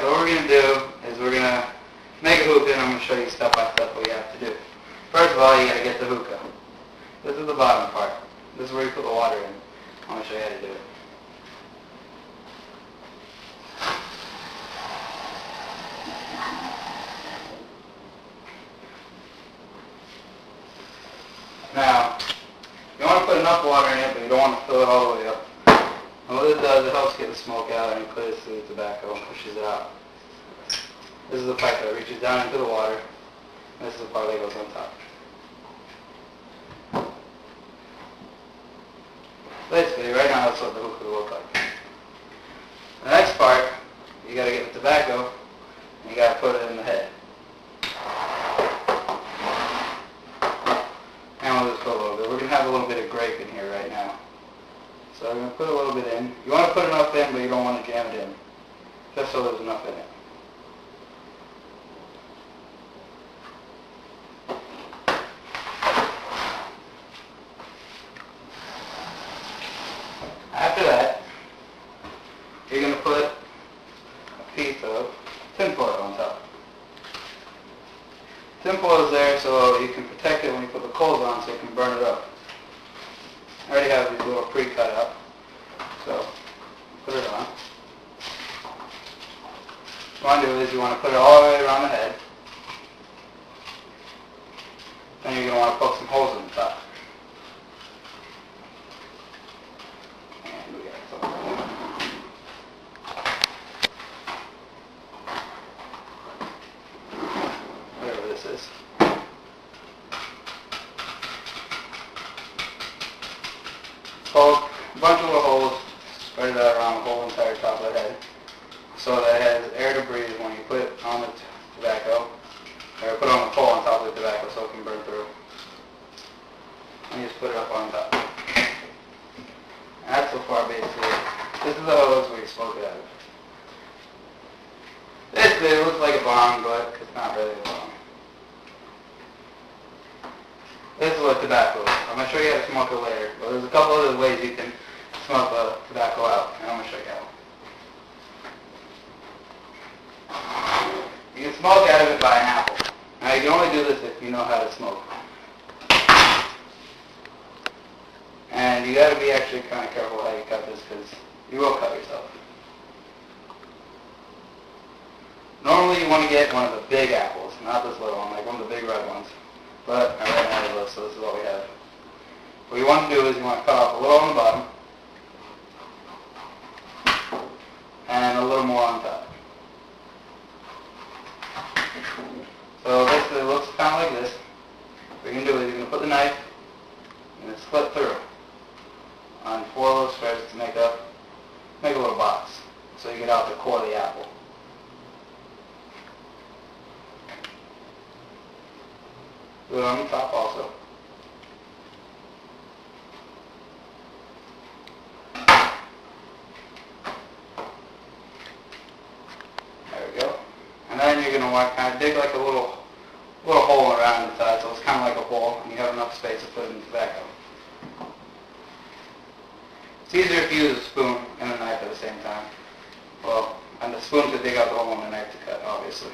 so what we're going to do is we're going to make a hookah, and I'm going to show you step by step what you have to do. First of all, you got to get the hookah. This is the bottom part. This is where you put the water in. I'm going to show you how to do it. Now, you want to put enough water in it, but you don't want to fill it all the way up. And what it does, it helps get the smoke out and it clears through the tobacco and pushes it out. This is the pipe that reaches down into the water. This is the part that goes on top. Basically, right now that's what the hookah will look like. The next part, you got to get the tobacco and you got to put it in the head. And we'll just put a little bit. We're going to have a little bit of grape in here right now. So I'm going to put a little bit in. You want to put enough in, but you don't want to jam it in. Just so there's enough in it. After that, you're going to put a piece of tinfoil on top. Tinfoil is there so you can protect it when you put the coals on so you can burn it up. I already have these little pre-cut out, so put it on. What you want to do is you want to put it all the way around the head. Then you're going to want to poke some holes in the top. And we got some. Whatever this is. Poke a bunch of little holes, spread it out around the whole entire top of the head so that it has air to breathe when you put it on the tobacco, or put it on the coal on top of the tobacco so it can burn through. And you just put it up on top. And that's so far basically it. This is the hose where you smoke it out of. Basically it looks like a bong, but it's not really a bong. This is what tobacco is. I'm going to show you how to smoke it later, but there's a couple other ways you can smoke the tobacco out, and I'm going to show you how. You can smoke out of it by an apple. Now you can only do this if you know how to smoke. And you got to be actually kind of careful how you cut this because you will cut yourself. Normally you want to get one of the big apples, not this little one, like one of the big red ones. But I ran out of those, so this is what we have. What you want to do is you want to cut off a little on the bottom and a little more on top. So basically it looks kind of like this. What you're going to do is you're going to put the knife and then split through on 4 little squares to make a little box so you get out the core of the apple. Do it on the top also. There we go. And then you're going to want to kind of dig like a little hole around the side so it's kind of like a bowl and you have enough space to put in the tobacco. It's easier if you use a spoon and a knife at the same time. Well, and the spoon to dig out the hole and the knife to cut, obviously.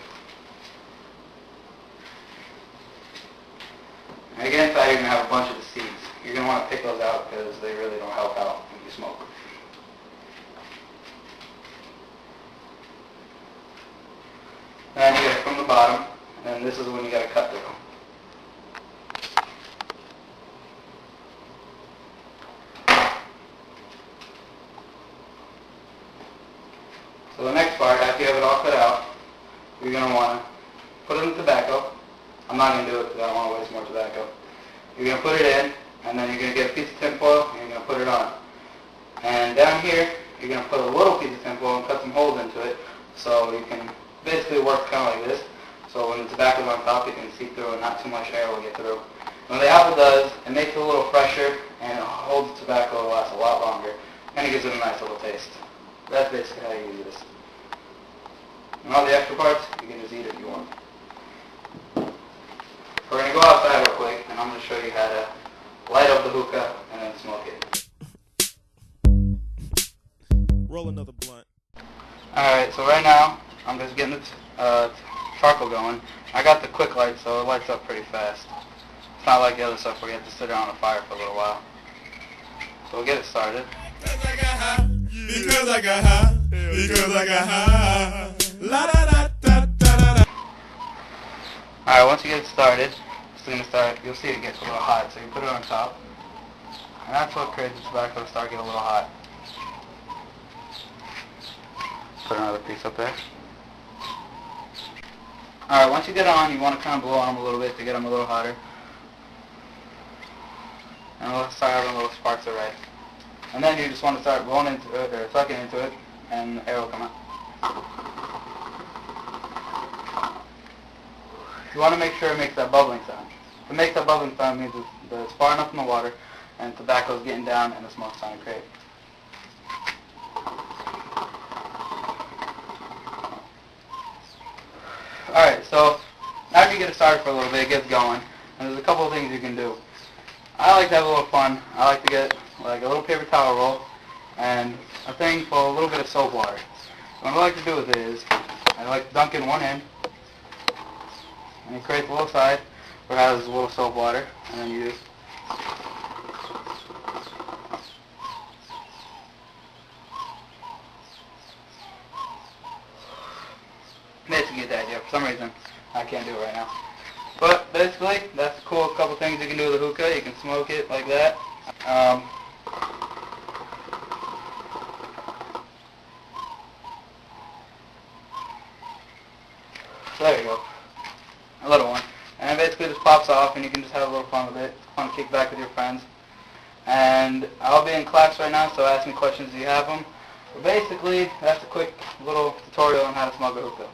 And again, inside you're going to have a bunch of the seeds. You're going to want to pick those out because they really don't help out when you smoke. Then you get it from the bottom, and then this is when you got to cut through. So the next part, after you have it all cut out, you're going to want to put it in the tobacco. I'm not going to do it because I don't want to waste more tobacco. You're going to put it in, and then you're going to get a piece of tinfoil, and you're going to put it on. And down here, you're going to put a little piece of tinfoil and cut some holes into it, so you can basically work kind of like this. So when the tobacco's on top, you can see through and not too much air will get through. When the apple does, it makes a little pressure, and it holds the tobacco to last a lot longer, and it gives it a nice little taste. That's basically how you use this. And all the extra parts, you can just eat if you want. We're going to go outside real quick, and I'm going to show you how to light up the hookah and then smoke it. Roll another blunt. Alright, so right now, I'm just getting the charcoal going. I got the quick light, so it lights up pretty fast. It's not like the other stuff where you have to sit around the fire for a little while. So we'll get it started. Because I got high, because I got high, because I got high. La da da da da da. Alright, once you get it started, it's going to start, you'll see it gets a little hot, so you put it on top. And that's what creates the tobacco to start getting a little hot. Put another piece up there. Alright, once you get it on, you want to kind of blow on them a little bit to get them a little hotter. And we'll start having little sparks of red. And then you just want to start blowing into it, or sucking into it, and the air will come out. You want to make sure it makes that bubbling sound. If it makes that bubbling sound, it means that it's far enough in the water, and tobacco is getting down, and the smoke's starting to create. Alright, so after you get it started for a little bit, it gets going, and there's a couple of things you can do. I like to have a little fun. I like to get like a little paper towel roll and a thing full of a little bit of soap water. What I like to do with it is I like to dunk in one end, and you create the little side where it has a little soap water, and then you just basically get the idea. For some reason, I can't do it right now. But basically, that's a cool couple things you can do with a hookah. You can smoke it like that. So there you go. A little one. And it basically just pops off and you can just have a little fun with it. It's fun to kick back with your friends. And I'll be in class right now, so ask me questions if you have them. But basically, that's a quick little tutorial on how to smoke a hookah.